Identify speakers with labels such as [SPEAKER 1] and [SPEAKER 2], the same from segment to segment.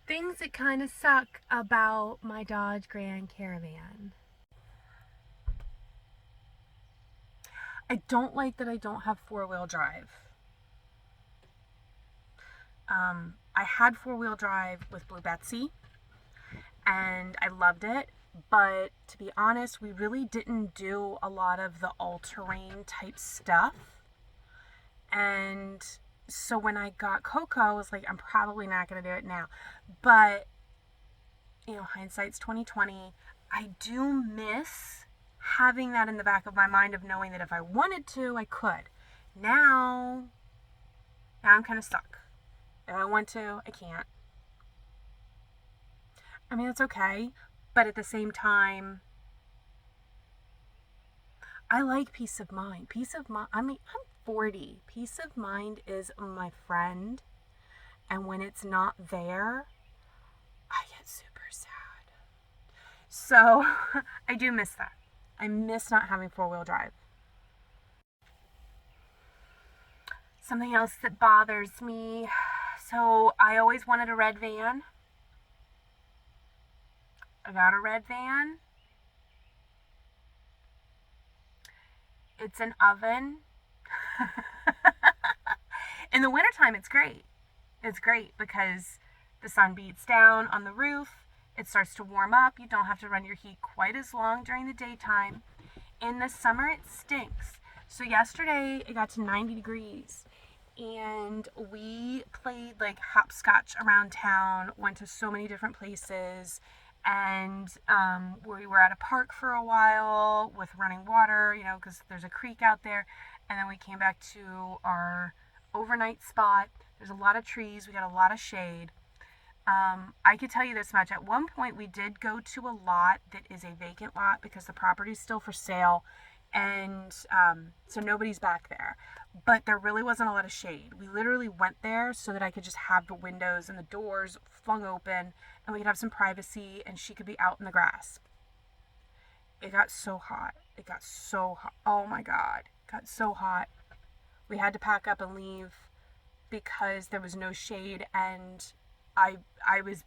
[SPEAKER 1] Things that kind of suck about my Dodge Grand Caravan. I don't like that I don't have four-wheel drive. I had four-wheel drive with Blue Betsy, and I loved it, but to be honest, we really didn't do a lot of the all-terrain type stuff. And so when I got Coco, I was like, I'm probably not going to do it now. But, you know, hindsight's 2020. I do miss having that in the back of my mind of knowing that if I wanted to, I could. Now I'm kind of stuck. If I want to, I can't. I mean, it's okay, but at the same time, I like peace of mind. Peace of mind, I mean, I'm 40. Peace of mind is my friend, and when it's not there, I get super sad. So, I do miss that. I miss not having four-wheel drive. Something else that bothers me. So, I always wanted a red van. I got a red van. It's an oven. In the wintertime, it's great. It's great because the sun beats down on the roof. It starts to warm up. You don't have to run your heat quite as long during the daytime. In the summer, it stinks. So yesterday, it got to 90 degrees. And we played like hopscotch around town, went to so many different places. And we were at a park for a while with running water, you know, because there's a creek out there. And then we came back to our overnight spot. There's a lot of trees. We got a lot of shade. I could tell you this much. At one point, we did go to a lot that is a vacant lot because the property is still for sale. And so nobody's back there. But there really wasn't a lot of shade. We literally went there so that I could just have the windows and the doors flung open and we could have some privacy and she could be out in the grass. It got so hot. It got so hot. Oh my God. It got so hot. We had to pack up and leave because there was no shade, and I was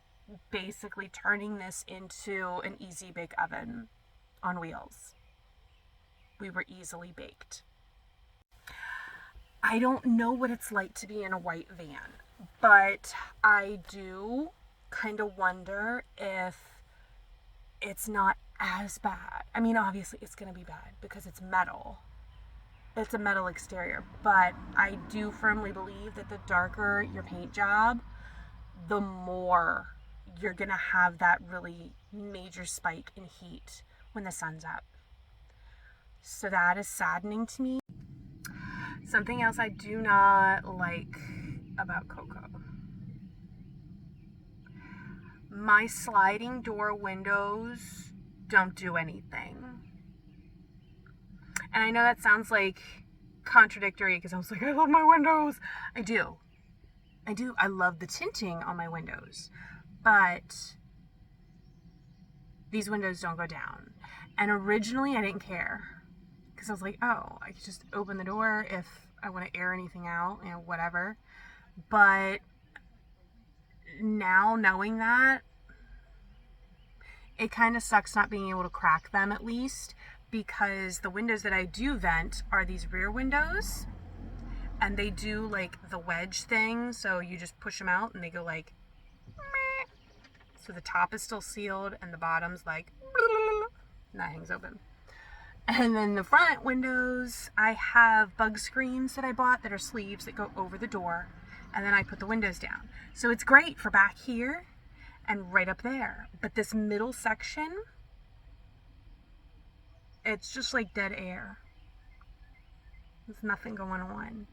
[SPEAKER 1] basically turning this into an easy bake oven on wheels. We were easily baked. I don't know what it's like to be in a white van, but I do kind of wonder if it's not as bad. I mean, obviously it's going to be bad because it's metal. It's a metal exterior, but I do firmly believe that the darker your paint job, the more you're going to have that really major spike in heat when the sun's up. So that is saddening to me. Something else I do not like about Coco. My sliding door windows don't do anything. And I know that sounds like contradictory because I was like, I love my windows. I do. I love the tinting on my windows. But these windows don't go down. And originally I didn't care. Because I was like, oh, I could just open the door if I want to air anything out, you know, whatever. But now knowing that, it kind of sucks not being able to crack them at least, because the windows that I do vent are these rear windows, and they do like the wedge thing, so you just push them out and they go like, meh. So the top is still sealed and the bottom's like, and that hangs open. And then the front windows, I have bug screens that I bought that are sleeves that go over the door, and then I put the windows down. So it's great for back here and right up there. But this middle section, it's just like dead air. There's nothing going on.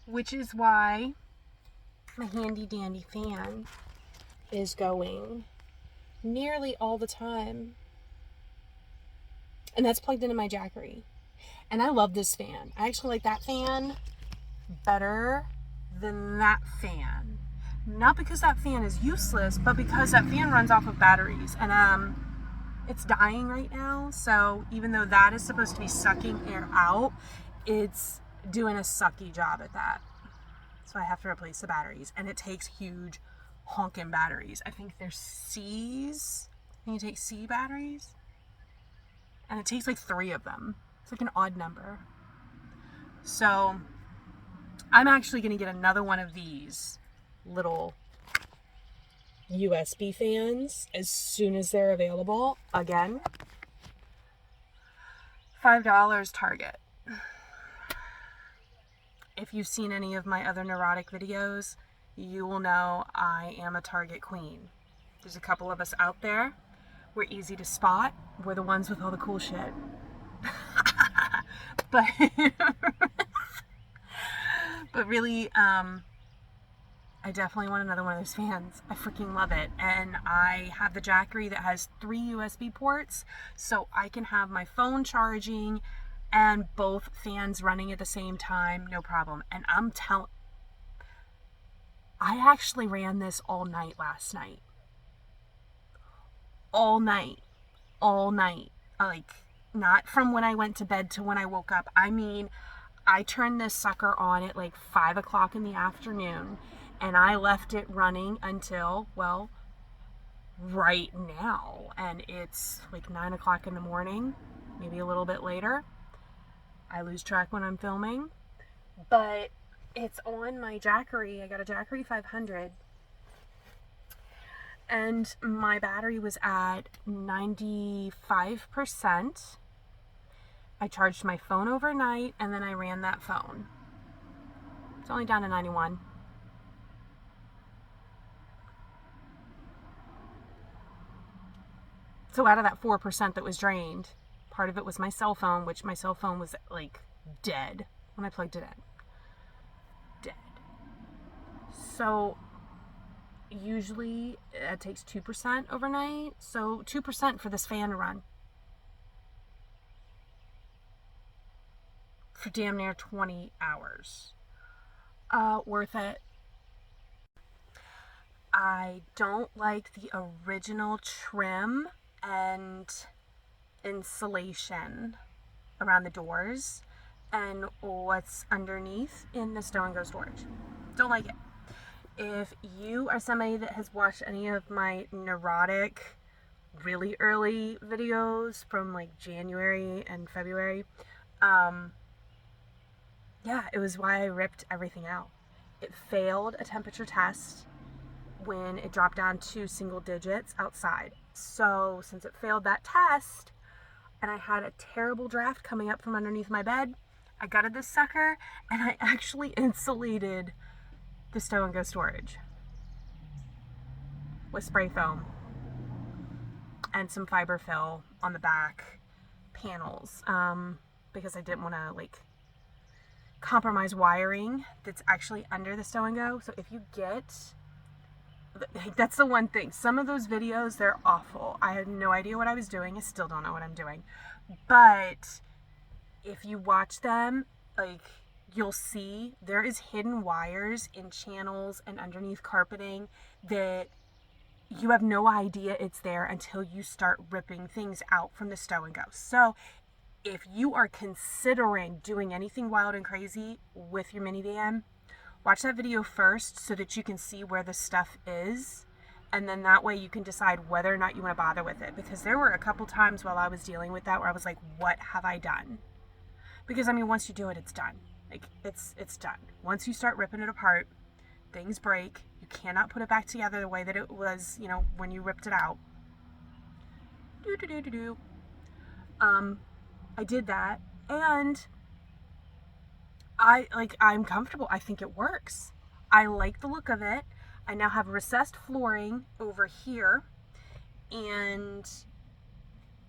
[SPEAKER 1] Which is why my handy dandy fan is going nearly all the time. And that's plugged into my Jackery. And I love this fan. I actually like that fan better than that fan. Not because that fan is useless, but because that fan runs off of batteries. And it's dying right now. So even though that is supposed to be sucking air out, it's doing a sucky job at that. So I have to replace the batteries. And it takes huge honking batteries. I think they're C's. You take C batteries. And it takes like 3 of them. It's like an odd number. So I'm actually going to get another one of these little USB fans as soon as they're available. Again, $5 Target. If you've seen any of my other neurotic videos, you will know I am a Target queen. There's a couple of us out there. We're easy to spot. We're the ones with all the cool shit. but but really, I definitely want another one of those fans. I freaking love it. And I have the Jackery that has 3 USB ports, so I can have my phone charging and both fans running at the same time, no problem. And I actually ran this all night last night. All night. Like, not from when I went to bed to when I woke up. I mean, I turned this sucker on at like 5 o'clock in the afternoon, and I left it running until, well, right now. And it's like 9 o'clock in the morning, maybe a little bit later. I lose track when I'm filming. But it's on my Jackery. I got a Jackery 500. And my battery was at 95%. I charged my phone overnight, and then I ran that phone. It's only down to 91. So out of that 4% that was drained, part of it was my cell phone, which my cell phone was like dead when I plugged it in. Dead. So usually it takes 2% overnight. So 2% for this fan to run. For damn near 20 hours. Worth it. I don't like the original trim and insulation around the doors and what's underneath in the stow and go storage. Don't like it. If you are somebody that has watched any of my neurotic really early videos from like January and February, yeah, it was why I ripped everything out. It failed a temperature test when it dropped down to single digits outside. So since it failed that test, and I had a terrible draft coming up from underneath my bed, I gutted this sucker, and I actually insulated the stow and go storage with spray foam and some fiber fill on the back panels, because I didn't want to like compromise wiring that's actually under the stow and go. So if you get, that's the one thing, some of those videos, they're awful. I had no idea what I was doing. I still don't know what I'm doing, but if you watch them, like, you'll see there is hidden wires in channels and underneath carpeting that you have no idea it's there until you start ripping things out from the stow and go. So if you are considering doing anything wild and crazy with your minivan, watch that video first so that you can see where the stuff is, and then that way you can decide whether or not you want to bother with it. Because there were a couple times while I was dealing with that where I was like, what have I done? Because I mean, once you do it, it's done. Like, it's done. Once you start ripping it apart, things break. You cannot put it back together the way that it was, you know, when you ripped it out. I did that, and I'm comfortable. I think it works. I like the look of it. I now have recessed flooring over here, and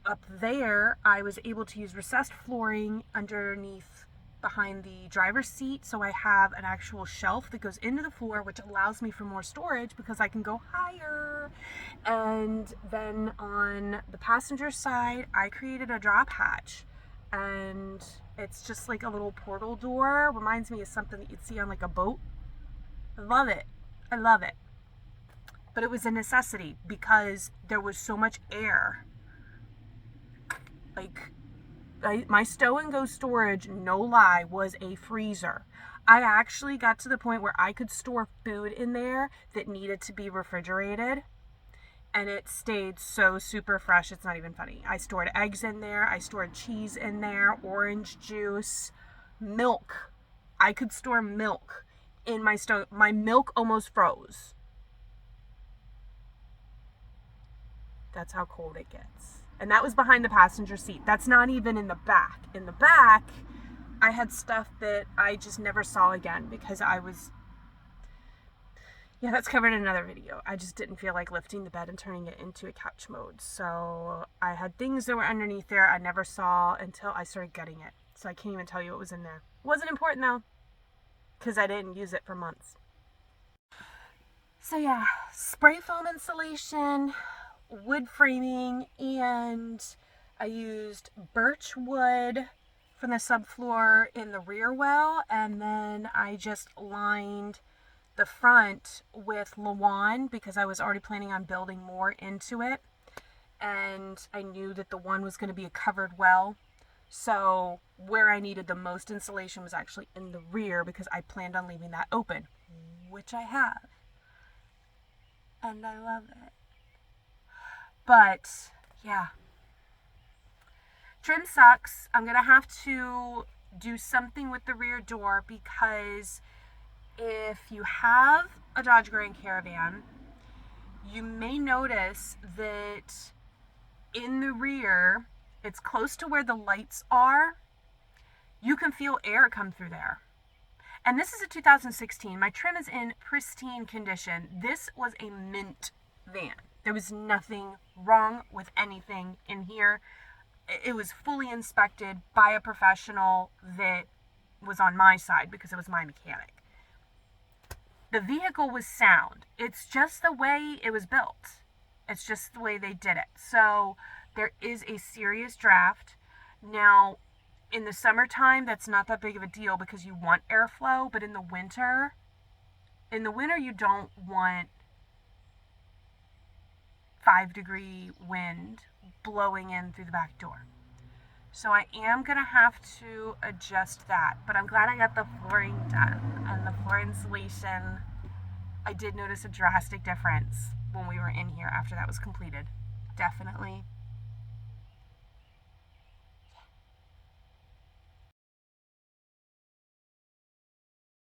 [SPEAKER 1] up there I was able to use recessed flooring underneath behind the driver's seat, so I have an actual shelf that goes into the floor, which allows me for more storage because I can go higher. And then on the passenger side, I created a drop hatch, and it's just like a little portal door. Reminds me of something that you'd see on like a boat. I love it. But it was a necessity because there was so much air like My stow and go storage, no lie, was a freezer. I actually got to the point where I could store food in there that needed to be refrigerated, and it stayed so super fresh. It's not even funny. I stored eggs in there, I stored cheese in there, orange juice, milk. I could store milk in my stove. My milk almost froze. That's how cold it gets. And that was behind the passenger seat. That's not even in the back. In the back, I had stuff that I just never saw again because I was... Yeah, that's covered in another video. I just didn't feel like lifting the bed and turning it into a couch mode. So I had things that were underneath there I never saw until I started gutting it. So I can't even tell you what was in there. It wasn't important though, because I didn't use it for months. So yeah, spray foam insulation, wood framing, and I used birch wood from the subfloor in the rear well, and then I just lined the front with Lawn because I was already planning on building more into it, and I knew that the one was going to be a covered well, so where I needed the most insulation was actually in the rear because I planned on leaving that open, which I have, and I love it. But yeah, trim sucks. I'm gonna have to do something with the rear door because if you have a Dodge Grand Caravan, you may notice that in the rear, it's close to where the lights are. You can feel air come through there. And this is a 2016. My trim is in pristine condition. This was a mint van. There was nothing wrong with anything in here. It was fully inspected by a professional that was on my side because it was my mechanic. The vehicle was sound. It's just the way it was built. It's just the way they did it. So there is a serious draft. Now, in the summertime, that's not that big of a deal because you want airflow, but in the winter you don't want 5-degree wind blowing in through the back door. So I am going to have to adjust that, but I'm glad I got the flooring done and the floor insulation. I did notice a drastic difference when we were in here after that was completed. Definitely